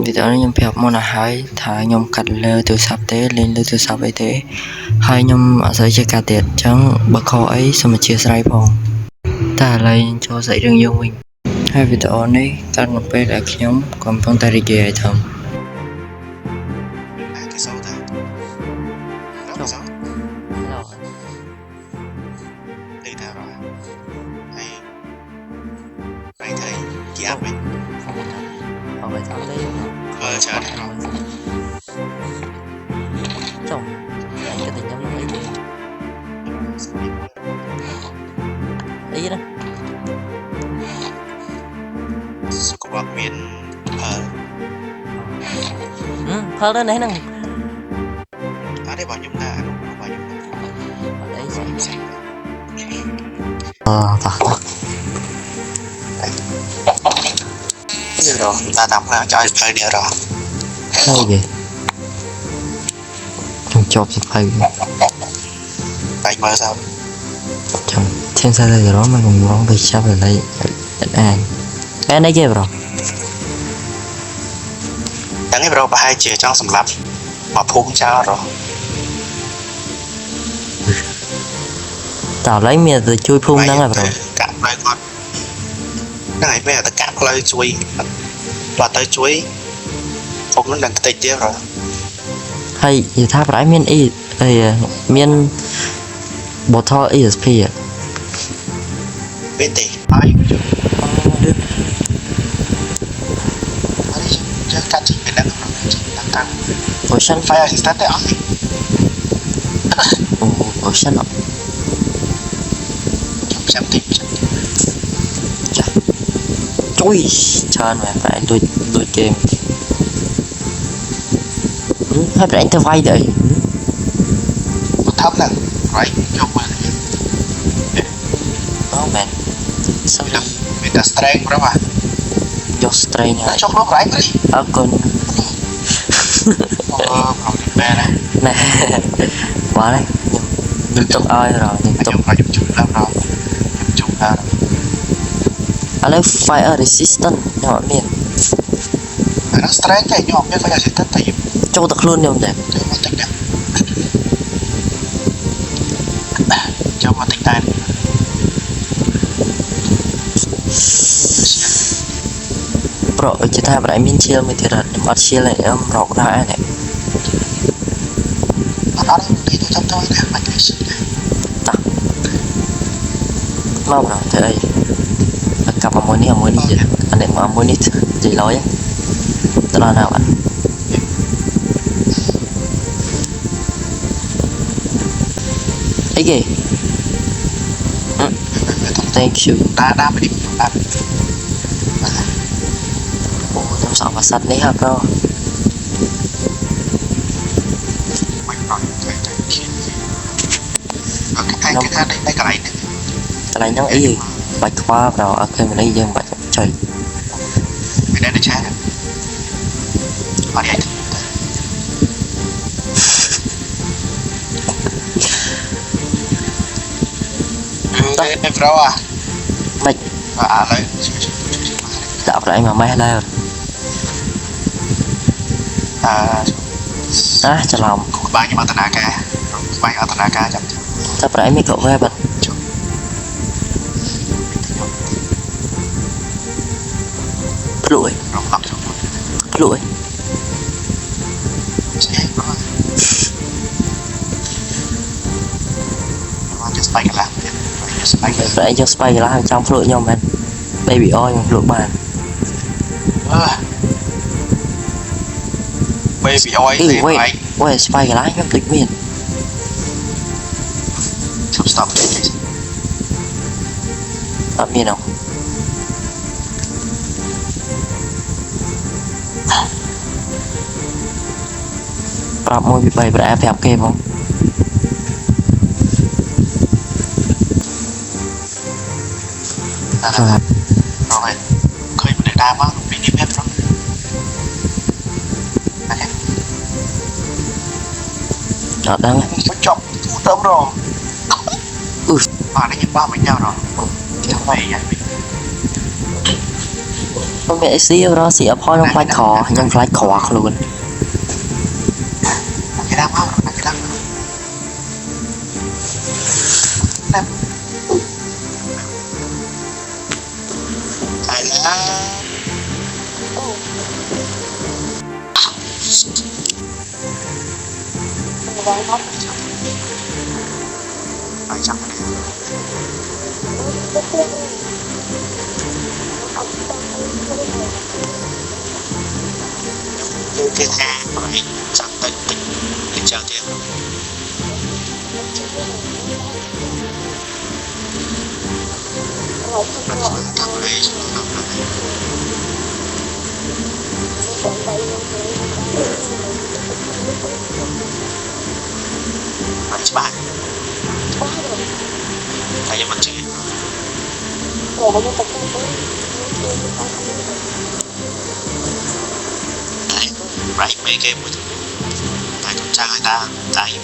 vì đó nhom phèo môn là hai thà nhom cắt lơ từ sập té lên lơ từ sập ấy thế hai nhom ở dưới chơi cà tiệt chẳng bậc kho ấy xong mà chia sài phòng ta lại cho dạy đường yêu mình hai vì đó này ta một bên là nhóm còn phong ta đi về thầm cái số thôi đó số đi theo rồi hay vậy thì chị áp đi ở vậy thằng đấy chờ đây rồi chồng cái tình nhóm nó ấy đó số của bạn miền phơ lên đấy nè ở đây bao nhiêu ta bao nhiêu ở đấy xem cái rồi ta tập là cho hơi nữa rồi hay gì trong chọc thì phải vậy mà sao trong thiên sai đây đó mình còn muốn bị sao về đây anh ấy kia rồi chẳng cái rồi bà hai chị trong sầm lập mà phun cho rồi tao lấy miệng từ chui phun đang là rồi cạn đây con này bây giờ tất cả lời chui và tới chuối phun nó đằng tịch tiếp rồi hay thì tháp rải miên y miên bột thọ ESP à bên tỷ ai chứ cắt chỉ phải đang tăng Ocean phải assistant đấy Ocean xem tìm chui trơn mà phải đôi game hay phải anh theo vay đấy một thấp nè right chụp mà oh man sao làm mình đã strength đó mà do strain này chụp nó right đi con còn bè này nè quá đấy liên tục ai rồi liên tục phải chụp lắm rồi chụp ra anh lấy fire resistant nhỏ miền nó strength cái nhóm biết phải assistant tại cho tật luôn không đẹp cho mà tỉnh tay pro chỉ thay phải miên chia mới thì là mất chia lại em rộng ra này nó đi cho tôi nè mình phải tặng mau rồi thế đây cặp mối ní gì anh em mối ní gì lối á tao lo nào bạn ấy gì thank you ta đã phải đi ăn trong sọ và sạch đấy ha bro cái này cái này nó ý gì bạch khoa rồi ok mình lấy dân bạch trời cái này nó chán đi anh em pro à mày lấy tạo ra anh mà mày lên cho lòng bao nhiêu tận AK bao nhiêu tận AK chậm sắp rãi mấy cậu về bật lụi lụi phải cho spy là hàng trăm lụi nhau man baby oil lụi bàn baby oil thì wait spy cái lái em tịch miền stop ở miền nàoปรับมวยbị bày bẻ phèo kê không rồi khơi để đa quá bị đi phép rồi đó đang có chọc tấm rồi mà nó nhìn ba mình nhau rồi thì không phải vậy không mẹ xí đó xí ở phôi trong flight khó trong flight khó luôn cái đam không cái đam phải là phải chắc nhưng cái thang phải chắc tận tình để chờ tiền mình phải thằng này phải bạn thấy mặt chứ đấy right mấy game của tại con trai người ta tại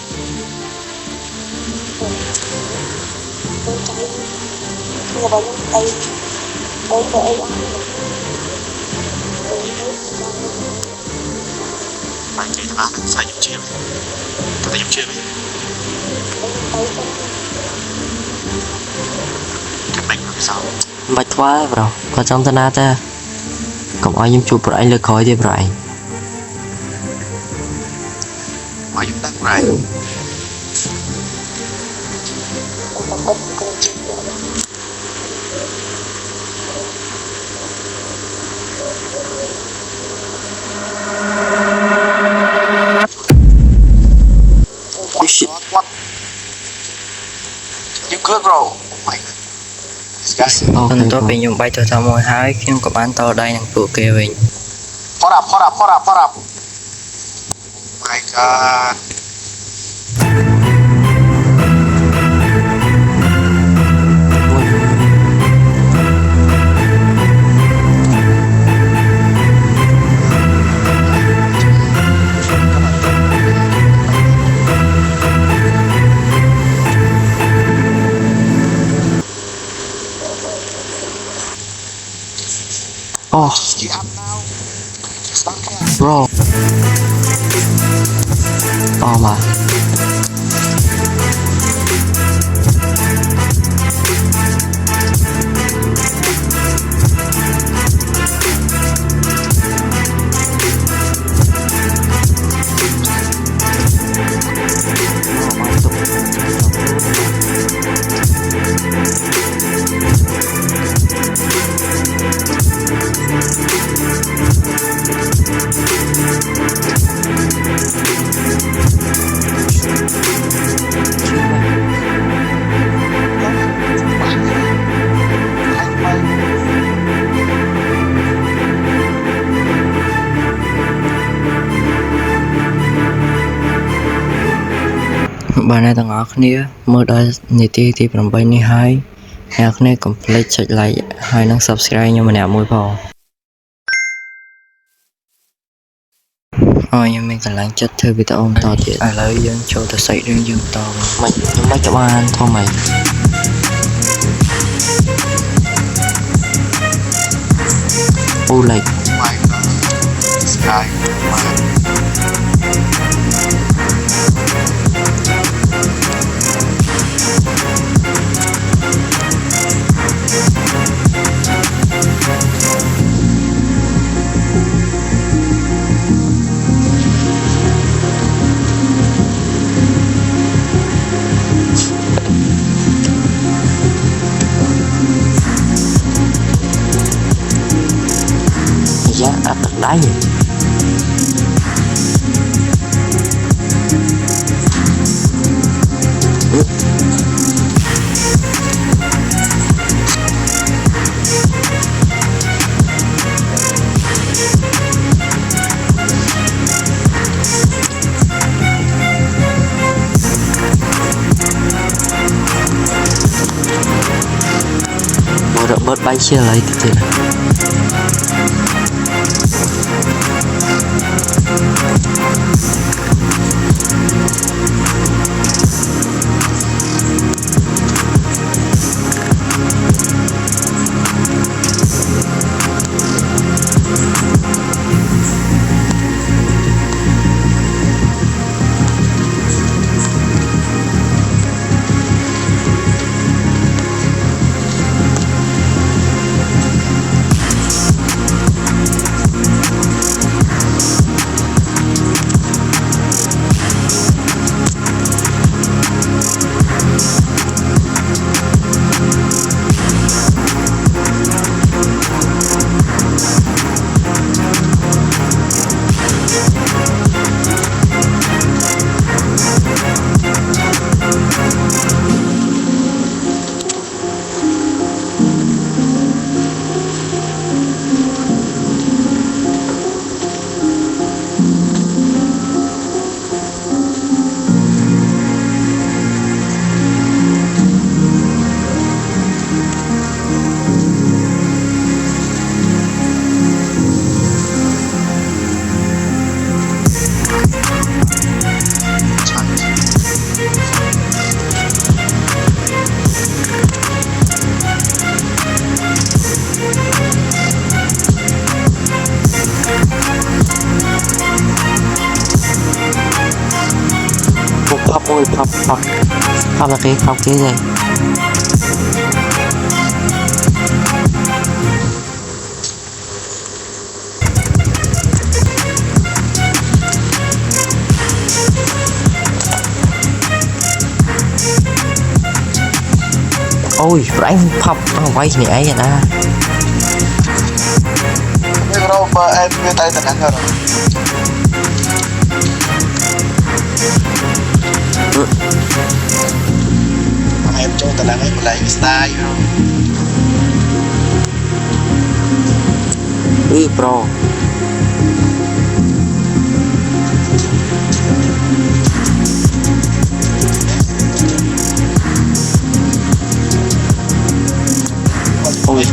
bạn chơi thằng bạn phải dùng chiêu phải dùng chiêu cái bánh làm sao bạch quá rồi có trong tân ta còn ai nhung chụp rồi anh lực khói đi rồi mà chúng ta rồi what you good bro oh my god mình tôi bị dùng bay từ tao mồi hái khi có bán to đây thằng phụ kia mình hold up my god oh bro oh mà bạn này tầng ngõ kia mới đã nhị ti thì làm bay ni hai nhà này complete chạy lại hai năng subscribe nhưng mà nè môi vào thôi nhưng mình cần lắng chất thư vì tao ôm to thì ai lấy dân cho tao xảy đến dương to mày nhưng mấy các bạn thôi mày ô lệch my god sky giá áp lực đáy vậy bớt bay chia lấy từ từ này ôi khóc là cái khóc cái gì ôi anh khóc quay này ấy vậy ta bây giờ mà em nghe tay tình rồi em cho tình anh ấy lại style pro ôi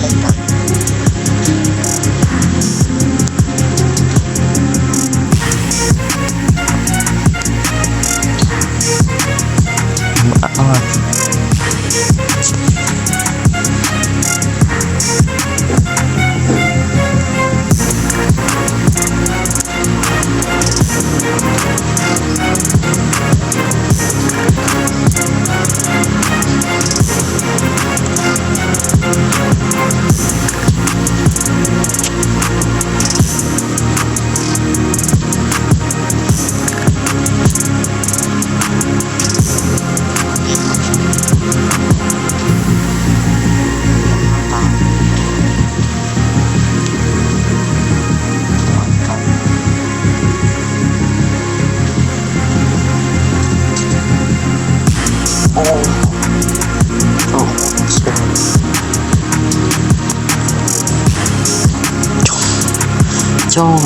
chôm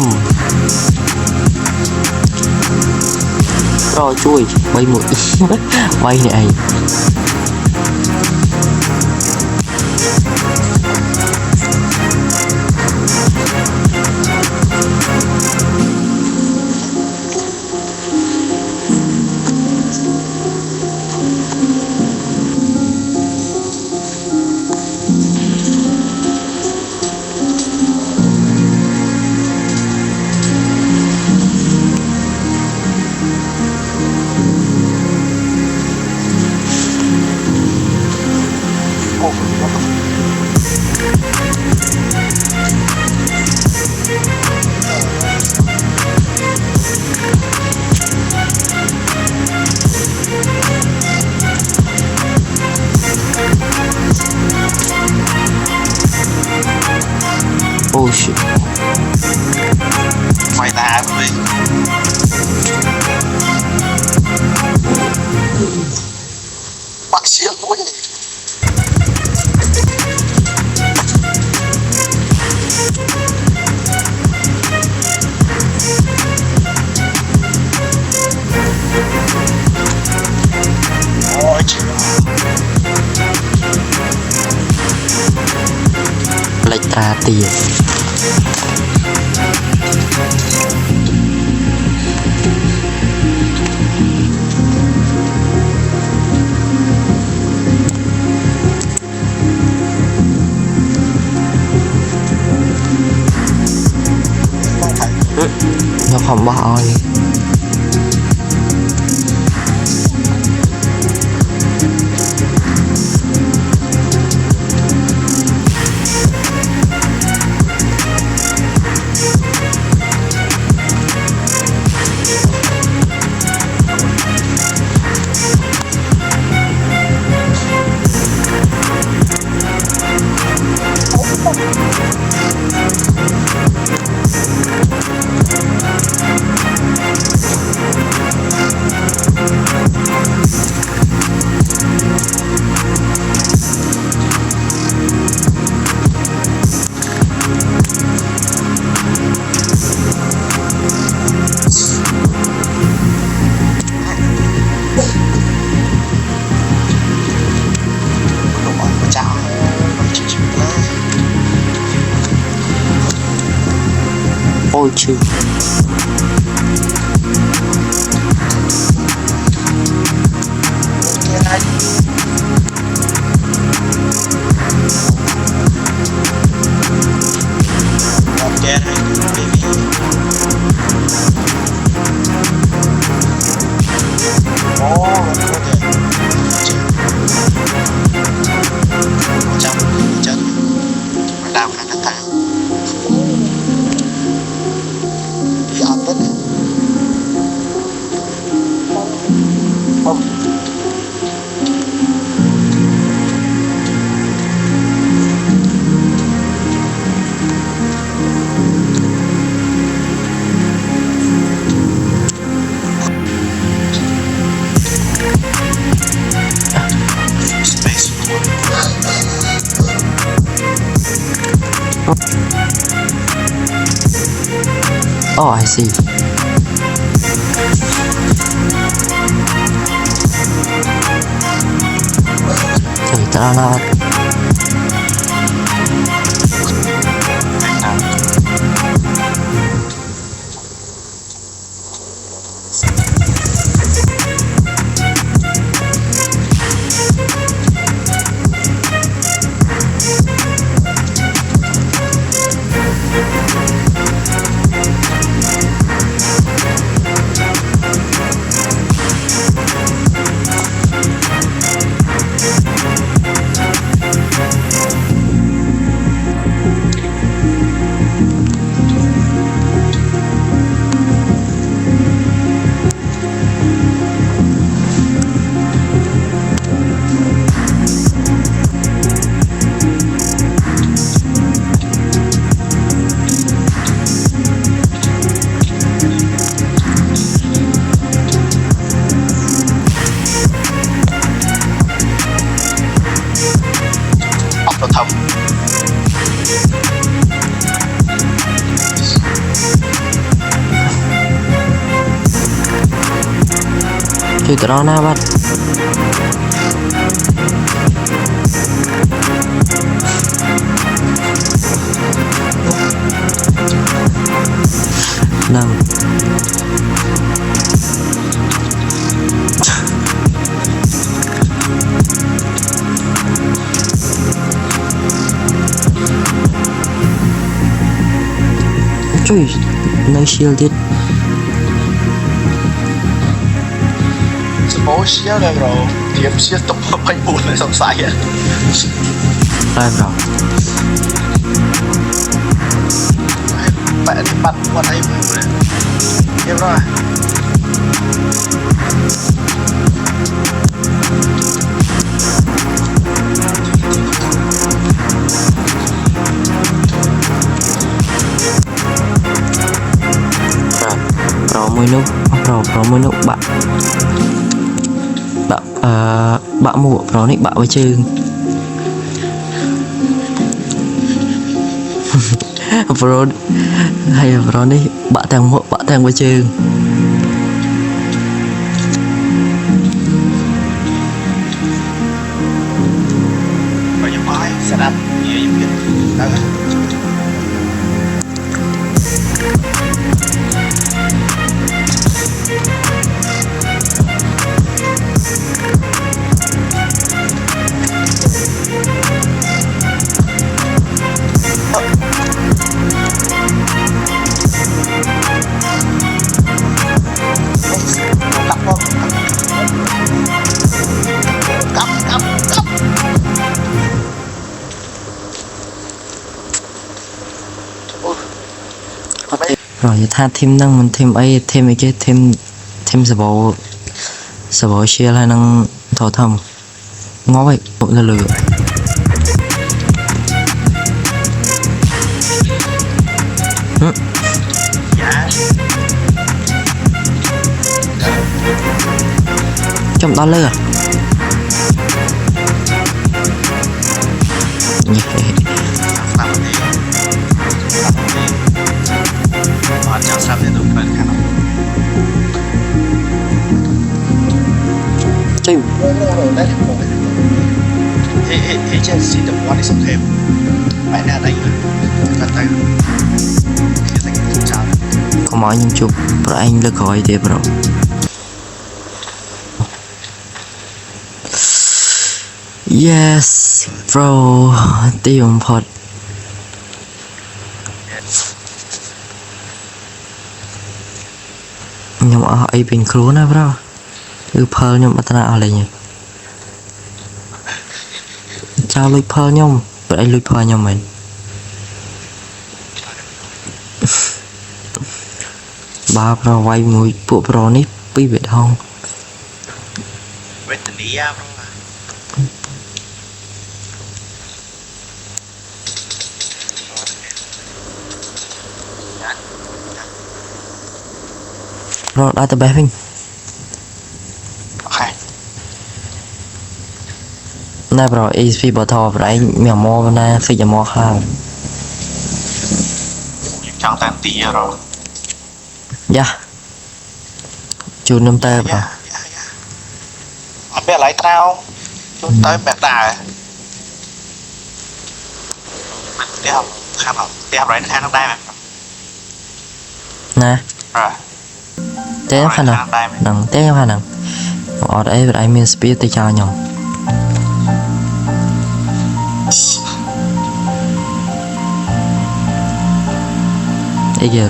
rồi chui bay mũi bay này oh shit phải ta rồi bác sĩ ơi lệch ra tiền nó không bỏ đi ôi chứ Oh Oh, I see. Trời ta nào. Chơi tao na bắt. Năm. Trời, nơi shieldទៀត โอ้เชี่ยเลยเราเทียบเชี่ยตกไปปูนเลยสงสัยอ่ะ Đây bro. แปะที่ปัดวันไหนปูเลยเรียบร้อย Pro mới nút, pro mới nút bạn. Bạn mua pro này bạn với chứ. Pro hay pro này bạn thằng với chứ. ไปยังไงสนับเยี่ยมได้ไหม Rồi tha thêm năng mình thêm cái thêm sờ bộ share hay năng thổ thầm ngó vậy một là lừa trong đó lừa Jangan sampai lupa kan. Chơi. Thế chứ xin được qua đi sống thêm. Mày đã đánh rồi. Thật tay. Khi dành không sao. Có mọi những chụp bro anh lực hỏi thế bro. Yes bro. Tiêu một nhưng mà ai bên khốn á bro, cứ phơi nhưng mà ta nào lại nhỉ, chào lui phơi nhung, bữa anh lui phơi nhung mình, ba bro quay mũi bộ bro nít bị biệt không, về tình đi à bro. Bro đã tập bé mình. Ok. Nè bro, ESP bỏ thò bro anh mèo mò nè, xây giờ mò khang. Chẳng tan tí rồi. dạ chú nâm tê bà bé lấy tao chúng tới bé đà đi học rồi nó khăn đây mà nè rồi té khăn nào nằng té khăn nằng ở đây miền speed tới cho nhau đây giờ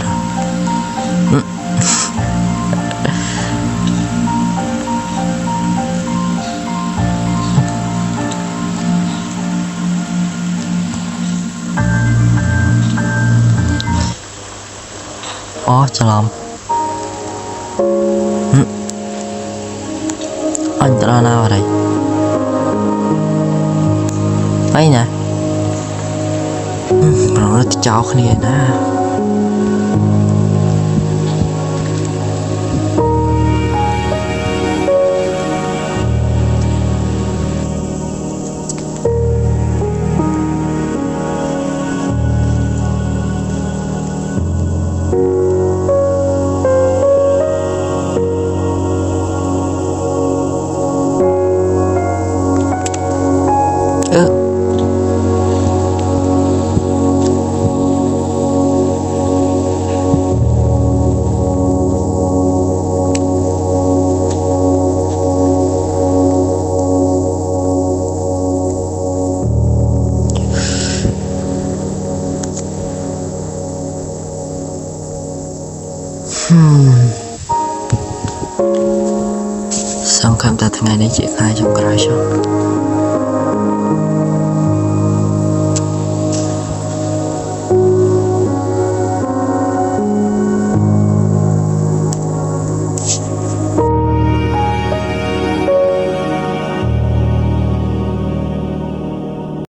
cho làm anh ta nào ở đây ấy nè nó cháu cái này nè xong khám ta ngày nay chị khai trong crash